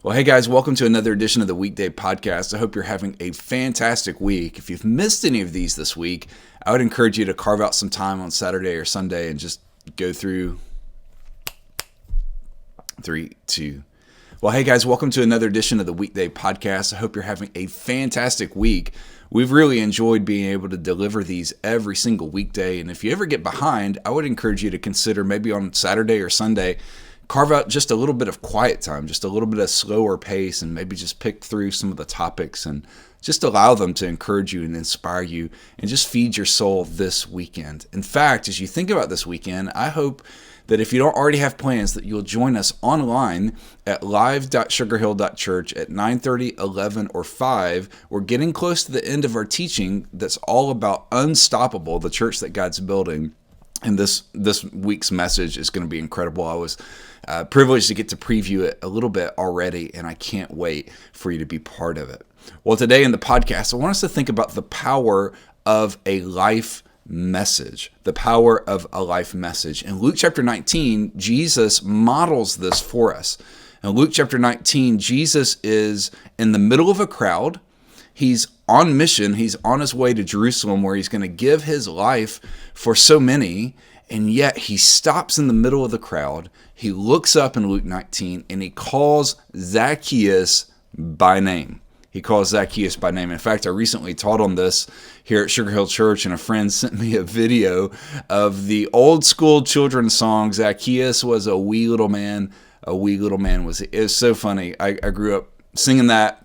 Well, hey guys, welcome to another edition of the Weekday Podcast. I hope you're having a fantastic week. If you've missed any of these this week, I would encourage you to carve out some time on Saturday or Sunday and just go through 3, 2. Well, hey guys, welcome to another edition of the Weekday Podcast. I hope you're having a fantastic week. We've really enjoyed being able to deliver these every single weekday. And if you ever get behind, I would encourage you to consider maybe on Saturday or Sunday, carve out just a little bit of quiet time, just a little bit of slower pace, and maybe just pick through some of the topics and just allow them to encourage you and inspire you and just feed your soul this weekend. In fact, as you think about this weekend, I hope that if you don't already have plans, that you'll join us online at live.sugarhill.church at 9:30, 11, or 5. We're getting close to the end of our teaching that's all about Unstoppable, the church that God's building. And this week's message is going to be incredible. I was privileged to get to preview it a little bit already, and I can't wait for you to be part of it. Well, today in the podcast, I want us to think about the power of a life message. The power of a life message. In Luke chapter 19, Jesus models this for us. In Luke chapter 19, Jesus is in the middle of a crowd. He's on mission. He's on his way to Jerusalem where he's going to give his life for so many. And yet he stops in the middle of the crowd. He looks up in Luke 19 and he calls Zacchaeus by name. He calls Zacchaeus by name. In fact, I recently taught on this here at Sugar Hill Church, and a friend sent me a video of the old school children's song, Zacchaeus was a wee little man was he. It was so funny. I grew up singing that.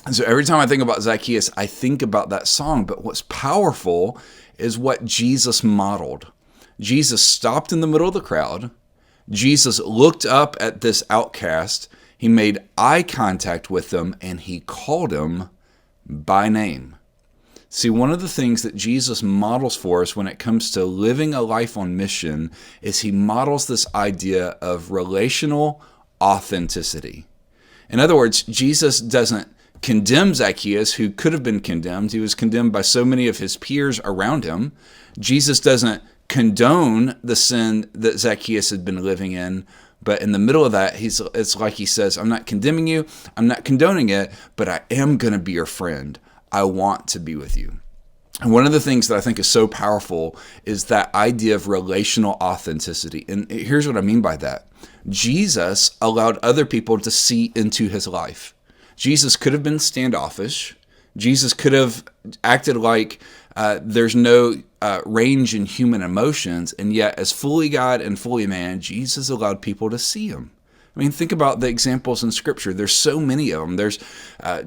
And so every time I think about Zacchaeus, I think about that song. But what's powerful is what Jesus modeled. Jesus stopped in the middle of the crowd. Jesus looked up at this outcast. He made eye contact with them, and he called him by name. See, one of the things that Jesus models for us when it comes to living a life on mission is he models this idea of relational authenticity. In other words, Jesus doesn't condemn Zacchaeus, who could have been condemned. He was condemned by so many of his peers around him. Jesus doesn't condone the sin that Zacchaeus had been living in. But in the middle of that, it's like he says, I'm not condemning you, I'm not condoning it, but I am going to be your friend. I want to be with you. And one of the things that I think is so powerful is that idea of relational authenticity. And here's what I mean by that. Jesus allowed other people to see into his life. Jesus could have been standoffish. Jesus could have acted like there's no range in human emotions, and yet as fully God and fully man, Jesus allowed people to see him. I mean, think about the examples in Scripture. There's so many of them. There's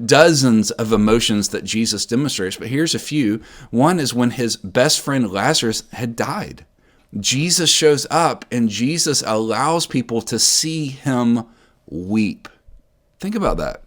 dozens of emotions that Jesus demonstrates, but here's a few. One is when his best friend Lazarus had died. Jesus shows up, and Jesus allows people to see him weep. Think about that.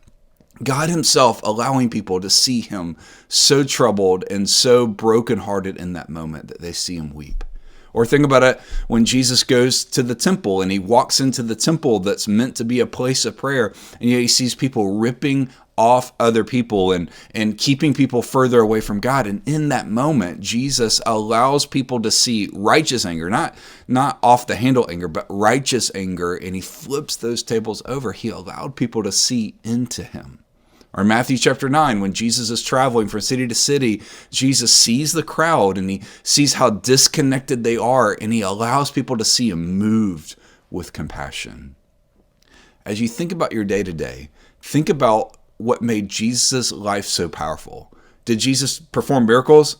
God himself allowing people to see him so troubled and so brokenhearted in that moment that they see him weep. Or think about it when Jesus goes to the temple and he walks into the temple that's meant to be a place of prayer, and yet he sees people ripping off other people and keeping people further away from God. And in that moment, Jesus allows people to see righteous anger, not off the handle anger, but righteous anger, and he flips those tables over. He allowed people to see into him. Or Matthew chapter 9, when Jesus is traveling from city to city, Jesus sees the crowd and he sees how disconnected they are, and he allows people to see him moved with compassion. As you think about your day to day, think about what made Jesus' life so powerful. Did Jesus perform miracles?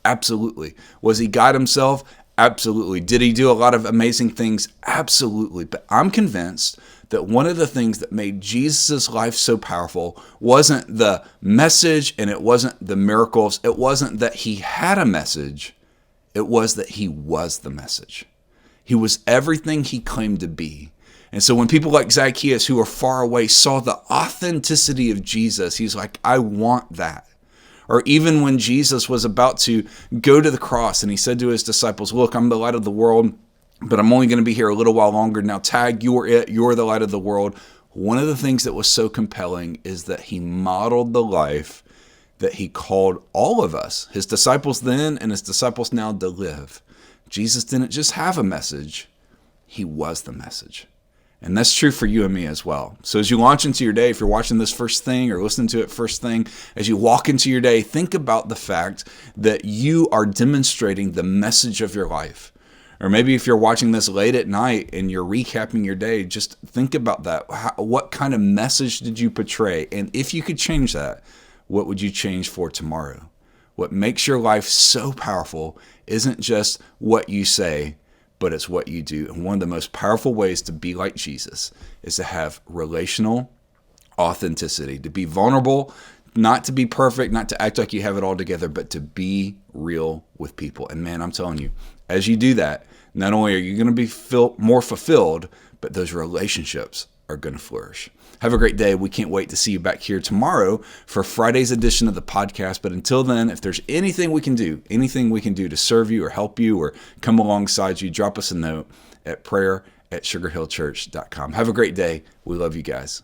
Absolutely. Was he God himself? Absolutely. Did he do a lot of amazing things? Absolutely. But I'm convinced that one of the things that made Jesus' life so powerful wasn't the message and it wasn't the miracles. It wasn't that he had a message. It was that he was the message. He was everything he claimed to be. And so when people like Zacchaeus, who are far away, saw the authenticity of Jesus, he's like, I want that. Or even when Jesus was about to go to the cross and he said to his disciples, look, I'm the light of the world, but I'm only going to be here a little while longer. Now tag, you're it. You're the light of the world. One of the things that was so compelling is that he modeled the life that he called all of us, his disciples then and his disciples now, to live. Jesus didn't just have a message. He was the message. And that's true for you and me as well. So as you launch into your day, if you're watching this first thing or listening to it first thing, as you walk into your day, think about the fact that you are demonstrating the message of your life. Or maybe if you're watching this late at night and you're recapping your day, just think about that. What kind of message did you portray? And if you could change that, what would you change for tomorrow? What makes your life so powerful isn't just what you say, but it's what you do. And one of the most powerful ways to be like Jesus is to have relational authenticity, to be vulnerable, not to be perfect, not to act like you have it all together, but to be real with people. And man, I'm telling you, as you do that, not only are you going to be more fulfilled, but those relationships are going to flourish. Have a great day. We can't wait to see you back here tomorrow for Friday's edition of the podcast. But until then, if there's anything we can do to serve you or help you or come alongside you, drop us a note at prayer@sugarhillchurch.com. Have a great day. We love you guys.